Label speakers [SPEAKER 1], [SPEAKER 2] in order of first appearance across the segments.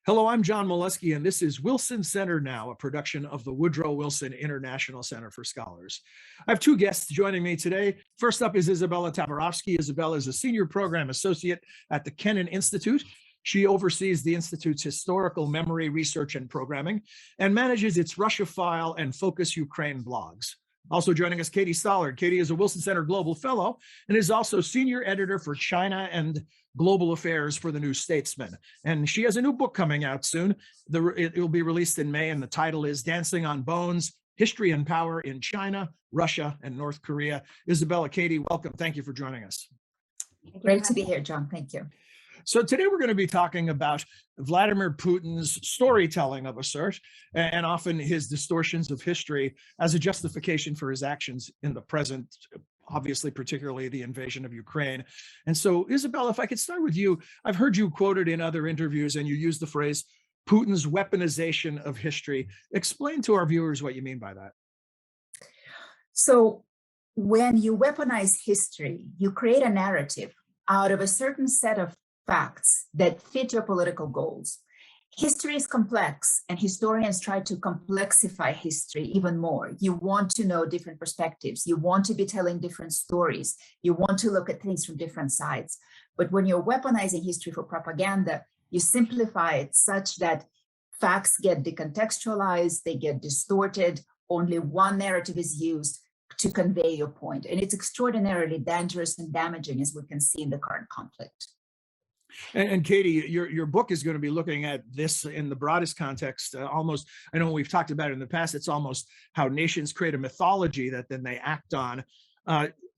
[SPEAKER 1] Hello, I'm John Molesky, and this is Wilson Center Now, a production of the Woodrow Wilson International Center for Scholars. I have two guests joining me today. First up is Izabella Tabarovsky. Izabella is a senior program associate at the Kennan Institute. She oversees the Institute's historical memory research and programming and manages its Russia-File and Focus Ukraine blogs. Also joining us, Katie Stallard. Katie is a Wilson Center Global Fellow and is also senior editor for China and Global Affairs for the New Statesman. And she has a new book coming out soon. It will be released in May, and the title is Dancing on Bones, History and Power in China, Russia, and North Korea. Izabella, Katie, welcome. Thank you for joining us.
[SPEAKER 2] Great to be here, John. Thank you.
[SPEAKER 1] So today we're going to be talking about Vladimir Putin's storytelling of a sort, and often his distortions of history as a justification for his actions in the present, obviously, particularly the invasion of Ukraine. And so, Izabella, if I could start with you, I've heard you quoted in other interviews, and you use the phrase Putin's weaponization of history. Explain to our viewers what you mean by that.
[SPEAKER 2] So when you weaponize history, you create a narrative out of a certain set of facts that fit your political goals. History is complex, and historians try to complexify history even more. You want to know different perspectives. You want to be telling different stories. You want to look at things from different sides. But when you're weaponizing history for propaganda, you simplify it such that facts get decontextualized, they get distorted, only one narrative is used to convey your point. And it's extraordinarily dangerous and damaging, as we can see in the current conflict.
[SPEAKER 1] And Katie, your book is going to be looking at this in the broadest context. Almost, I know we've talked about it in the past, it's almost how nations create a mythology that then they act on.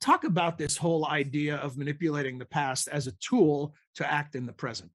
[SPEAKER 1] Talk about this whole idea of manipulating the past as a tool to act in the present.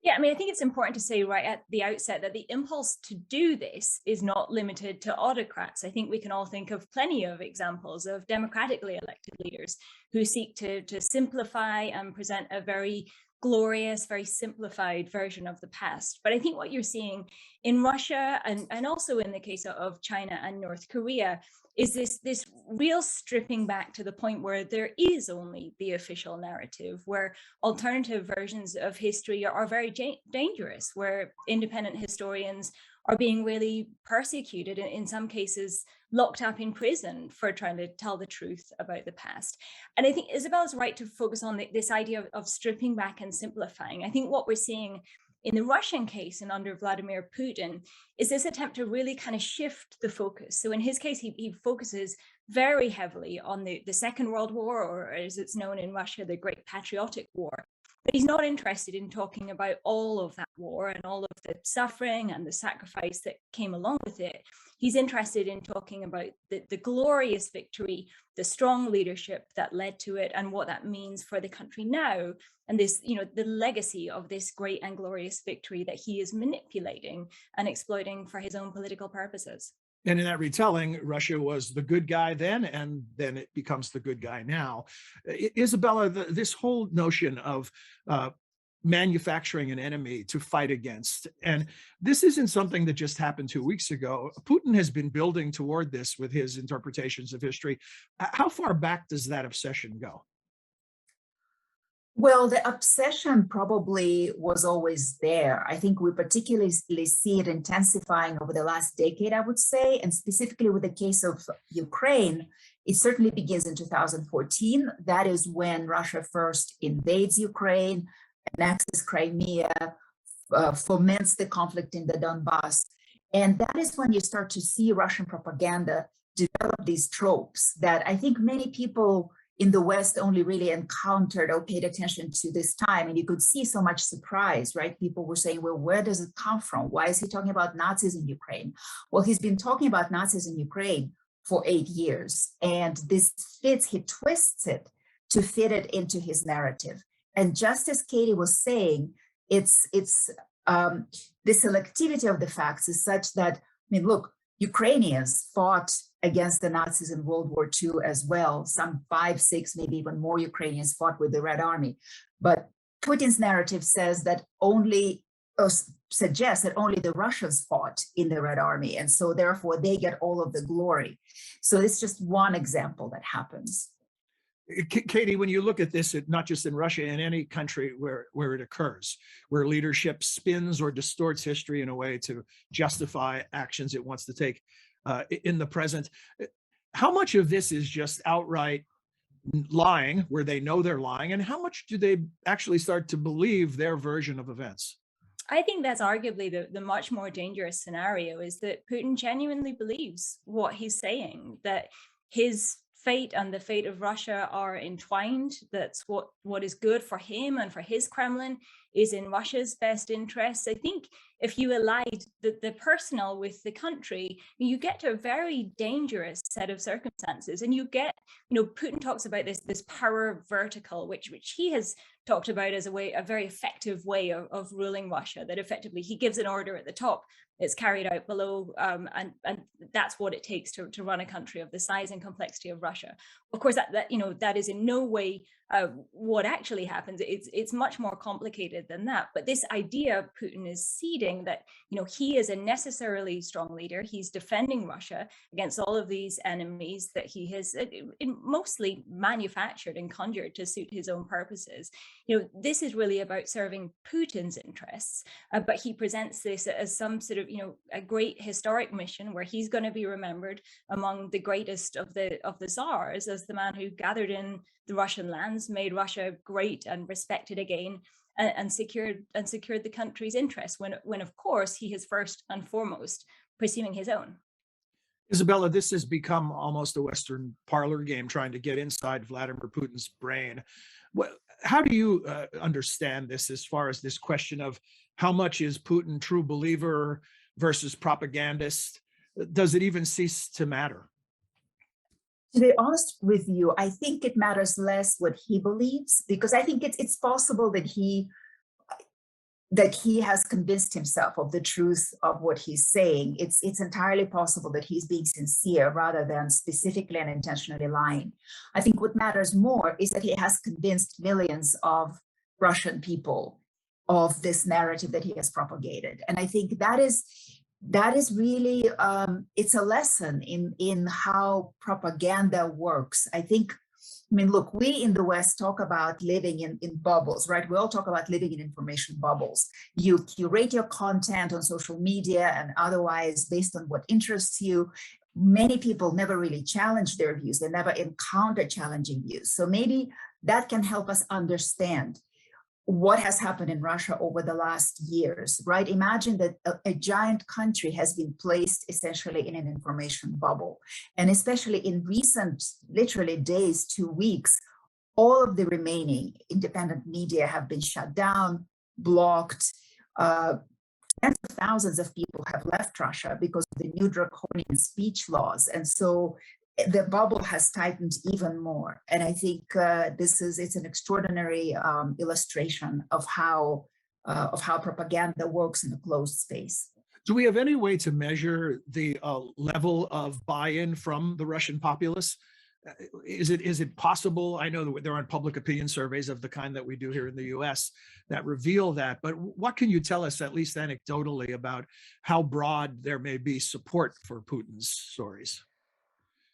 [SPEAKER 3] Yeah, I mean, I think it's important to say right at the outset that the impulse to do this is not limited to autocrats. I think we can all think of plenty of examples of democratically elected leaders who seek to simplify and present a very glorious, very simplified version of the past. But I think what you're seeing in Russia and also in the case of China and North Korea is this real stripping back to the point where there is only the official narrative, where alternative versions of history are very dangerous, where independent historians are being really persecuted, and in some cases locked up in prison for trying to tell the truth about the past. And I think Isabella's right to focus on this idea of stripping back and simplifying. I think what we're seeing in the Russian case and under Vladimir Putin is this attempt to really kind of shift the focus. So in his case, he focuses very heavily on the Second World War, or as it's known in Russia, the Great Patriotic War. But he's not interested in talking about all of that war and all of the suffering and the sacrifice that came along with it. He's interested in talking about the glorious victory, the strong leadership that led to it, and what that means for the country now. And this, the legacy of this great and glorious victory that he is manipulating and exploiting for his own political purposes.
[SPEAKER 1] And in that retelling, Russia was the good guy then, and then it becomes the good guy now. Izabella, this whole notion of manufacturing an enemy to fight against, and this isn't something that just happened 2 weeks ago. Putin has been building toward this with his interpretations of history. How far back does that obsession go?
[SPEAKER 2] Well, the obsession probably was always there. I think we particularly see it intensifying over the last decade, I would say, and specifically with the case of Ukraine, it certainly begins in 2014. That is when Russia first invades Ukraine, annexes Crimea, foments the conflict in the Donbass. And that is when you start to see Russian propaganda develop these tropes that I think many people in the West only really encountered or paid attention to this time. And you could see so much surprise, right? People were saying, well, where does it come from? Why is he talking about Nazis in Ukraine? Well, he's been talking about Nazis in Ukraine for 8 years. And this he twists it to fit it into his narrative. And just as Katie was saying, the selectivity of the facts is such that, look, Ukrainians fought against the Nazis in World War II as well. Some 5, 6, maybe even more Ukrainians fought with the Red Army. But Putin's narrative says that suggests that only the Russians fought in the Red Army. And so therefore they get all of the glory. So it's just one example that happens.
[SPEAKER 1] Katie, when you look at this, not just in Russia, in any country where it occurs, where leadership spins or distorts history in a way to justify actions it wants to take in the present, how much of this is just outright lying, where they know they're lying, and how much do they actually start to believe their version of events?
[SPEAKER 3] I think that's arguably the much more dangerous scenario, is that Putin genuinely believes what he's saying, that his fate and the fate of Russia are entwined. That's what is good for him and for his Kremlin is in Russia's best interests. I think if you allied the personal with the country, you get to a very dangerous set of circumstances. And you get, Putin talks about this power vertical, which he has talked about as a very effective way of ruling Russia, that effectively he gives an order at the top, it's carried out below, and that's what it takes to run a country of the size and complexity of Russia. Of course, that is in no way what actually happens. It's much more complicated than that. But this idea Putin is seeding, that he is a necessarily strong leader. He's defending Russia against all of these enemies that he has mostly manufactured and conjured to suit his own purposes. This is really about serving Putin's interests, but he presents this as some sort of a great historic mission where he's going to be remembered among the greatest of the Tsars as the man who gathered in the Russian lands, made Russia great and respected again, and secured the country's interests, when of course he is first and foremost pursuing his own.
[SPEAKER 1] Izabella, this has become almost a Western parlor game, trying to get inside Vladimir Putin's brain. How do you understand this, as far as this question of how much is Putin true believer versus propagandist? Does it even cease to matter?
[SPEAKER 2] To be honest with you, I think it matters less what he believes, because I think it's possible that he has convinced himself of the truth of what he's saying. It's entirely possible that he's being sincere rather than specifically and intentionally lying. I think what matters more is that he has convinced millions of Russian people of this narrative that he has propagated. And I think that is really, it's a lesson in how propaganda works. Look, we in the West talk about living in bubbles, right? We all talk about living in information bubbles. You curate your content on social media and otherwise based on what interests you. Many people never really challenge their views. They never encounter challenging views. So maybe that can help us understand what has happened in Russia over the last years, right? Imagine that a giant country has been placed essentially in an information bubble. And especially in recent, literally days, 2 weeks, all of the remaining independent media have been shut down, blocked. Tens of thousands of people have left Russia because of the new draconian speech laws. And so the bubble has tightened even more. And I think it's an extraordinary illustration of how propaganda works in a closed space.
[SPEAKER 1] Do we have any way to measure the level of buy-in from the Russian populace? Is it possible? I know that there aren't public opinion surveys of the kind that we do here in the US that reveal that, but what can you tell us, at least anecdotally, about how broad there may be support for Putin's stories?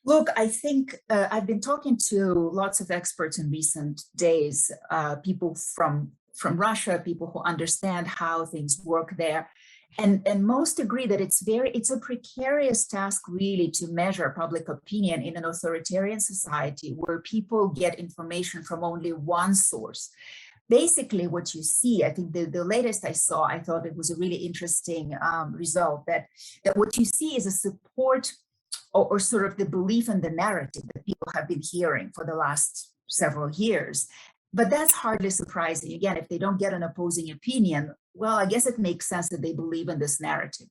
[SPEAKER 2] Look, I think I've been talking to lots of experts in recent days, people from Russia, people who understand how things work there. And most agree that it's a precarious task really to measure public opinion in an authoritarian society where people get information from only one source. Basically, what you see, I think the latest I saw, I thought it was a really interesting result, that what you see is a support or sort of the belief in the narrative that people have been hearing for the last several years. But that's hardly surprising. Again, if they don't get an opposing opinion, well, I guess it makes sense that they believe in this narrative.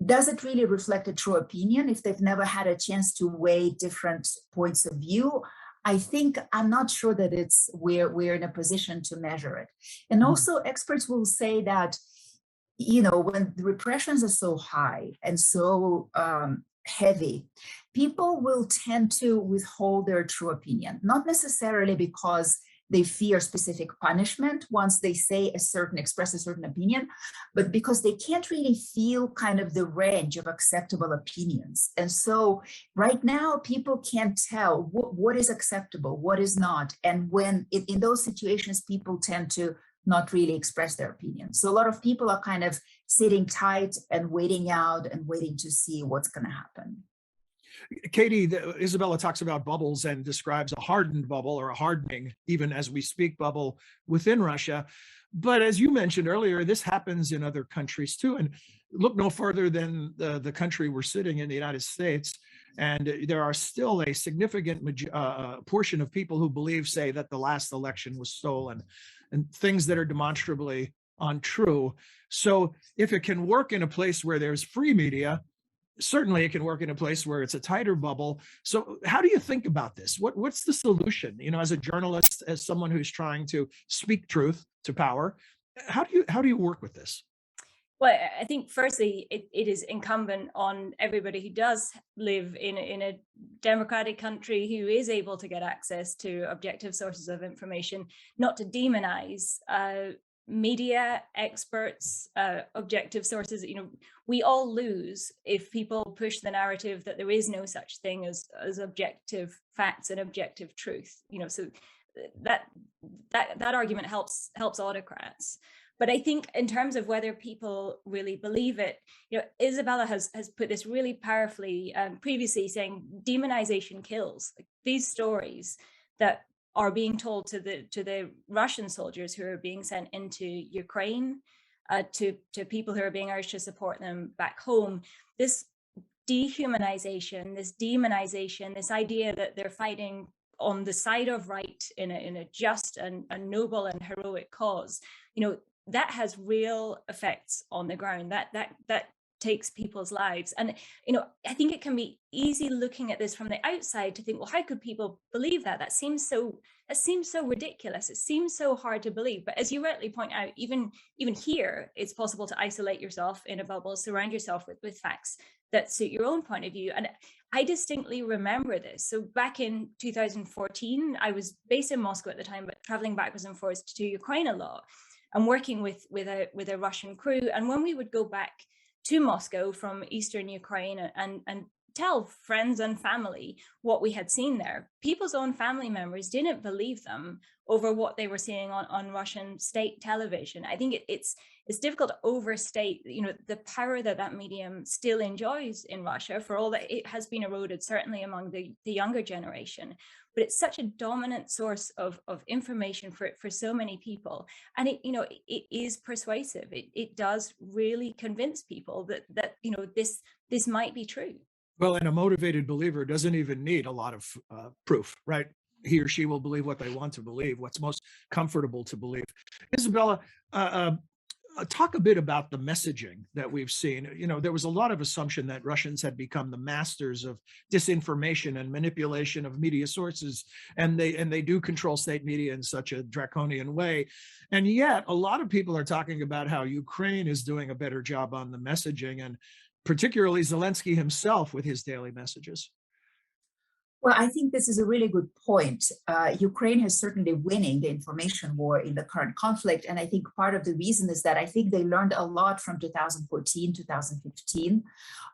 [SPEAKER 2] Does it really reflect a true opinion if they've never had a chance to weigh different points of view? I'm not sure that we're in a position to measure it. And also experts will say that, when the repressions are so high and so heavy, people will tend to withhold their true opinion, not necessarily because they fear specific punishment once they express a certain opinion, but because they can't really feel kind of the range of acceptable opinions. And so right now, people can't tell what is acceptable, what is not. And when in those situations, people tend to not really express their opinion. So a lot of people are kind of sitting tight and waiting out and waiting to see what's going to happen.
[SPEAKER 1] Katie, Izabella talks about bubbles and describes a hardened bubble or a hardening, even as we speak, bubble within Russia. But as you mentioned earlier, this happens in other countries too. And look no further than the country we're sitting in, the United States. And there are still a significant portion of people who believe, say, that the last election was stolen and things that are demonstrably untrue. So if it can work in a place where there's free media, certainly it can work in a place where it's a tighter bubble. So how do you think about this? What's the solution? You know, as a journalist, as someone who's trying to speak truth to power, how do you work with this?
[SPEAKER 3] Well, I think firstly, it is incumbent on everybody who does live in a democratic country who is able to get access to objective sources of information, not to demonize media, experts, objective sources. You know, we all lose if people push the narrative that there is no such thing as objective facts and objective truth. You know, so that argument helps autocrats. But I think in terms of whether people really believe it, you know, Izabella has put this really powerfully previously, saying demonization kills. Like, these stories that are being told to the Russian soldiers who are being sent into Ukraine, to people who are being urged to support them back home, this dehumanization, this demonization, this idea that they're fighting on the side of right in a just and a noble and heroic cause, you know, that has real effects on the ground. That takes people's lives. And, you know, I think it can be easy looking at this from the outside to think, well, how could people believe that? That seems so ridiculous. It seems so hard to believe. But as you rightly point out, even here, it's possible to isolate yourself in a bubble, surround yourself with facts that suit your own point of view. And I distinctly remember this. So back in 2014, I was based in Moscow at the time, but traveling backwards and forwards to Ukraine a lot and working with a Russian crew. And when we would go back to Moscow from Eastern Ukraine and tell friends and family what we had seen there, people's own family members didn't believe them over what they were seeing on Russian state television. I think it's difficult to overstate, you know, the power that medium still enjoys in Russia, for all that it has been eroded, certainly among the younger generation. But it's such a dominant source of information for so many people. And it is persuasive. It does really convince people that you know, this might be true.
[SPEAKER 1] Well, and a motivated believer doesn't even need a lot of proof, right? He or she will believe what they want to believe, what's most comfortable to believe. Izabella, talk a bit about the messaging that we've seen. You know, there was a lot of assumption that Russians had become the masters of disinformation and manipulation of media sources, and they do control state media in such a draconian way. And yet, a lot of people are talking about how Ukraine is doing a better job on the messaging, and particularly Zelensky himself with his daily messages.
[SPEAKER 2] Well, I think this is a really good point. Ukraine has certainly winning the information war in the current conflict. And I think part of the reason is that I think they learned a lot from 2014, 2015,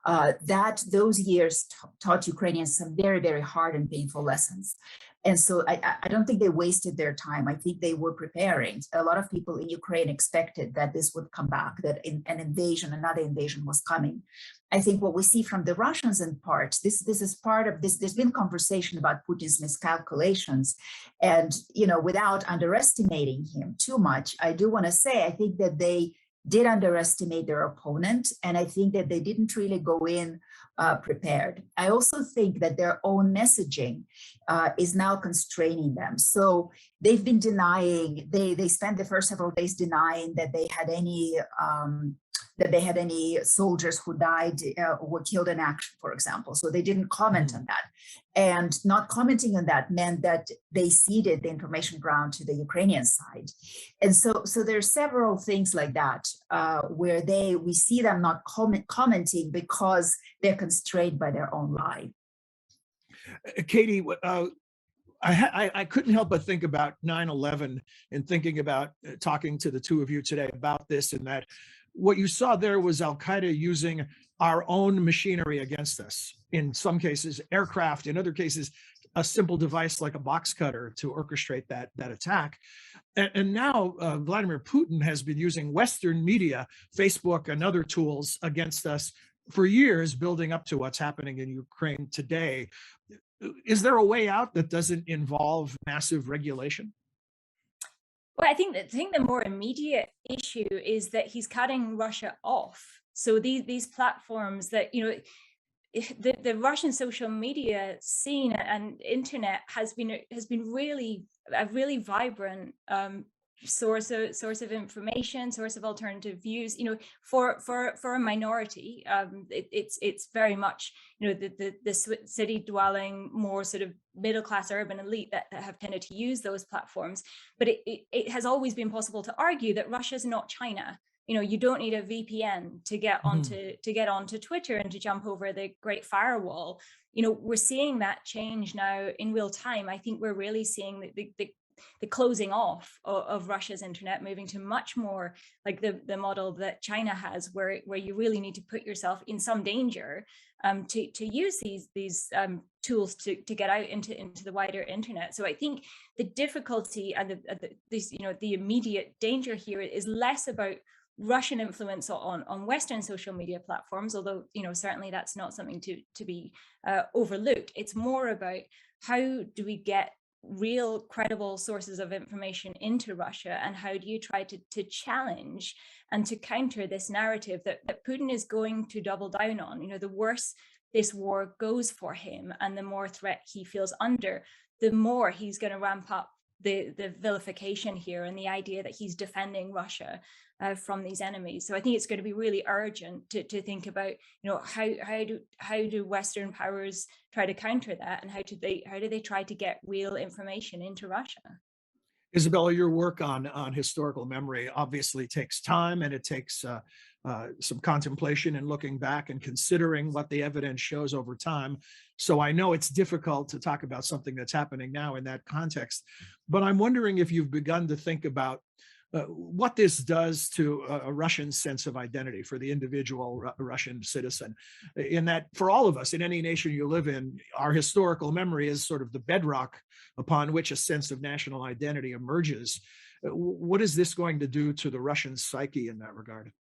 [SPEAKER 2] that those years taught Ukrainians some very, very hard and painful lessons. And so I don't think they wasted their time. I think they were preparing. A lot of people in Ukraine expected that this would come back, that another invasion was coming. I think what we see from the Russians in part, this is part of this, there's been conversation about Putin's miscalculations. And, you know, without underestimating him too much, I do want to say, I think that they did underestimate their opponent. And I think that they didn't really go in prepared. I also think that their own messaging is now constraining them. So they've been denying, they spent the first several days denying that they had any soldiers who died or were killed in action, for example. So they didn't comment on that. And not commenting on that meant that they ceded the information ground to the Ukrainian side. And so there's several things like that where we see them not commenting because they're constrained by their own lie.
[SPEAKER 1] Katie, I couldn't help but think about 9/11 and thinking about talking to the two of you today about this, and that what you saw there was Al Qaeda using our own machinery against us. In some cases, aircraft, in other cases, a simple device like a box cutter to orchestrate that attack. And now Vladimir Putin has been using Western media, Facebook and other tools against us for years, building up to what's happening in Ukraine today. Is there a way out that doesn't involve massive regulation?
[SPEAKER 3] Well, I think the more immediate issue is that he's cutting Russia off. So these platforms that, the Russian social media scene and internet has been really a really vibrant source of information, source of alternative views. For a minority, it's very much the city dwelling, more sort of middle class urban elite that have tended to use those platforms. But it has always been possible to argue that Russia's not China. You don't need a VPN to get onto Twitter and to jump over the Great Firewall. We're seeing that change now in real time. I think we're really seeing the closing off of Russia's internet, moving to much more like the model that China has, where you really need to put yourself in some danger to use these tools to get out into the wider internet. So I think the difficulty and the immediate danger here is less about Russian influence on Western social media platforms, although certainly that's not something to be overlooked. It's more about how do we get real credible sources of information into Russia, and how do you try to challenge and to counter this narrative that Putin is going to double down on. The worse this war goes for him and the more threat he feels under, the more he's going to ramp up the vilification here and the idea that he's defending Russia from these enemies. So I think it's going to be really urgent to think about, how do Western powers try to counter that, and how do they try to get real information into Russia?
[SPEAKER 1] Izabella, your work on historical memory obviously takes time, and it takes some contemplation and looking back and considering what the evidence shows over time. So I know it's difficult to talk about something that's happening now in that context, but I'm wondering if you've begun to think about what this does to a Russian sense of identity for the individual Russian citizen, in that for all of us in any nation you live in, our historical memory is sort of the bedrock upon which a sense of national identity emerges. What is this going to do to the Russian psyche in that regard?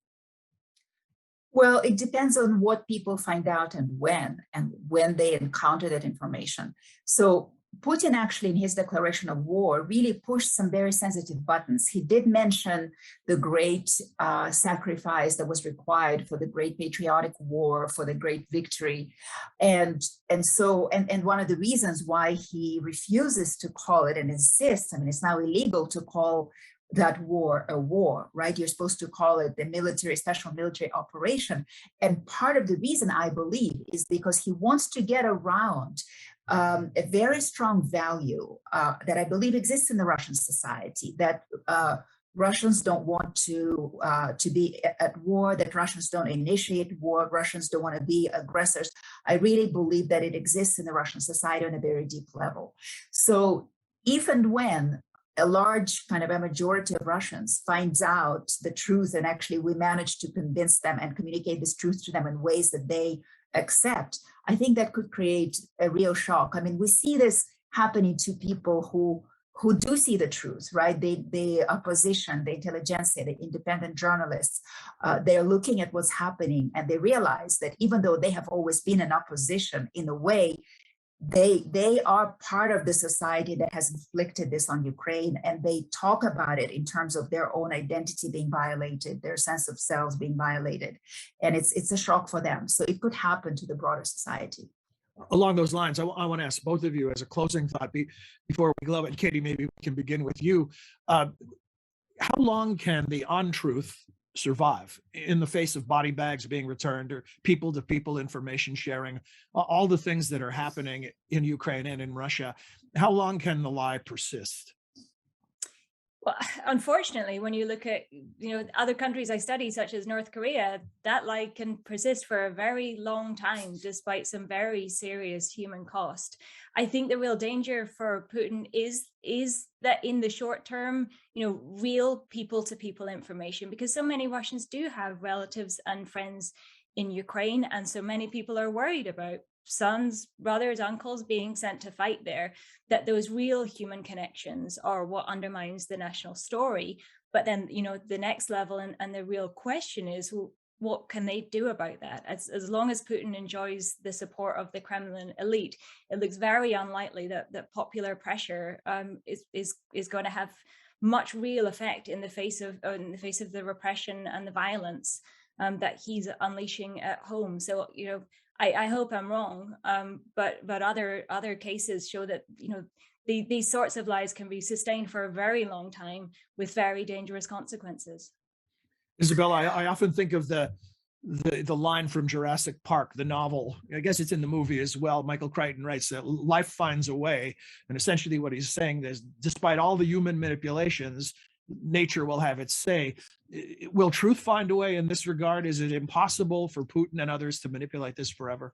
[SPEAKER 2] Well, it depends on what people find out and when they encounter that information. So Putin actually, in his declaration of war, really pushed some very sensitive buttons. He did mention the great sacrifice that was required for the great patriotic war, for the great victory. And one of the reasons why he refuses to call it and insists, it's now illegal to call that war a war, right? You're supposed to call it the special military operation. And part of the reason, I believe, is because he wants to get around a very strong value that I believe exists in the Russian society, that Russians don't want to be at war, that Russians don't initiate war, Russians don't want to be aggressors. I really believe that it exists in the Russian society on a very deep level. So if and when a large a majority of Russians finds out the truth, and actually we manage to convince them and communicate this truth to them in ways that they accept, I think that could create a real shock. We see this happening to people who do see the truth, right? The opposition, the intelligentsia, the independent journalists, they're looking at what's happening, and they realize that even though they have always been in opposition, in a way, they are part of the society that has inflicted this on Ukraine, and they talk about it in terms of their own identity being violated, their sense of selves being violated, and it's a shock for them. So it could happen to the broader society.
[SPEAKER 1] Along those lines, I want to ask both of you as a closing thought, before we go, and Katie, maybe we can begin with you. How long can the untruth survive in the face of body bags being returned, or people-to-people information sharing, all the things that are happening in Ukraine and in Russia? How long can the lie persist?
[SPEAKER 3] Well, unfortunately, when you look at other countries I study, such as North Korea, that lie can persist for a very long time, despite some very serious human cost. I think the real danger for Putin is that in the short term, real people-to-people information, because so many Russians do have relatives and friends in Ukraine, and so many people are worried about sons, brothers, uncles being sent to fight there, that those real human connections are what undermines the national story. But then, the next level and the real question is, well, what can they do about that? As long as Putin enjoys the support of the Kremlin elite, it looks very unlikely that popular pressure is going to have much real effect in the face of the repression and the violence that he's unleashing at home. So, I hope I'm wrong, but other cases show that these sorts of lies can be sustained for a very long time with very dangerous consequences.
[SPEAKER 1] Izabella, I often think of the line from Jurassic Park, the novel. I guess it's in the movie as well. Michael Crichton writes that life finds a way, and essentially what he's saying is, despite all the human manipulations, nature will have its say. Will truth find a way in this regard? Is it impossible for Putin and others to manipulate this forever?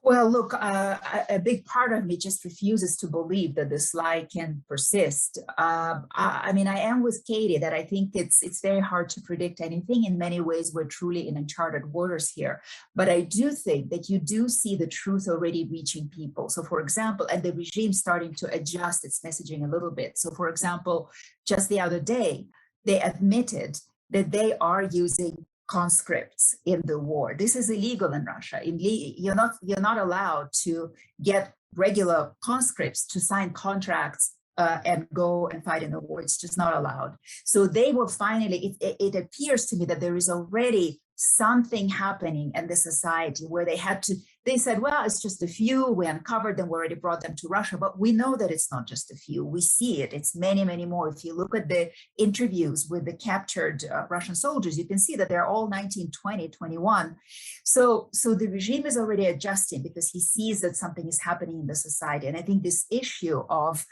[SPEAKER 2] Well, look, a big part of me just refuses to believe that this lie can persist. I mean, I am with Katie that I think it's very hard to predict anything. In many ways, we're truly in uncharted waters here. But I do think that you do see the truth already reaching people. So, for example, and the regime starting to adjust its messaging a little bit. So, for example, just the other day, they admitted that they are using conscripts in the war. This is illegal in Russia. You're not allowed to get regular conscripts to sign contracts and go and fight in the war. It's just not allowed. So they will finally, it appears to me that there is already something happening in the society where they said, well, it's just a few, we uncovered them, we already brought them to Russia, but we know that it's not just a few, we see it, it's many, many more. If you look at the interviews with the captured Russian soldiers, you can see that they're all 19, 20, 21. So the regime is already adjusting because he sees that something is happening in the society. And I think this issue of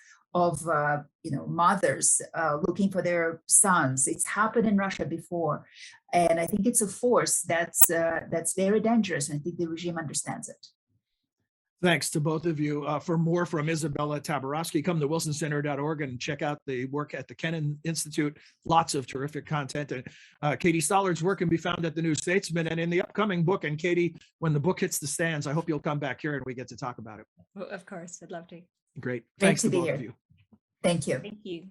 [SPEAKER 2] mothers looking for their sons, it's happened in Russia before, and I think it's a force that's very dangerous, and I think the regime understands it.
[SPEAKER 1] Thanks to both of you. For more from Izabella Tabarovsky, come to wilsoncenter.org and check out the work at the Kennan Institute. Lots of terrific content. And Katie Stallard's work can be found at the New Statesman and in the upcoming book. And Katie, when the book hits the stands, I hope you'll come back here and we get to talk about it.
[SPEAKER 3] Well, of course, I'd love to.
[SPEAKER 1] Great. Thanks to both of you.
[SPEAKER 2] Thank you.
[SPEAKER 3] Thank you.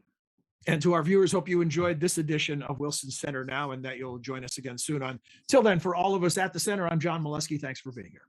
[SPEAKER 1] And to our viewers, hope you enjoyed this edition of Wilson Center Now and that you'll join us again soon. Until then, for all of us at the center, I'm John Molesky. Thanks for being here.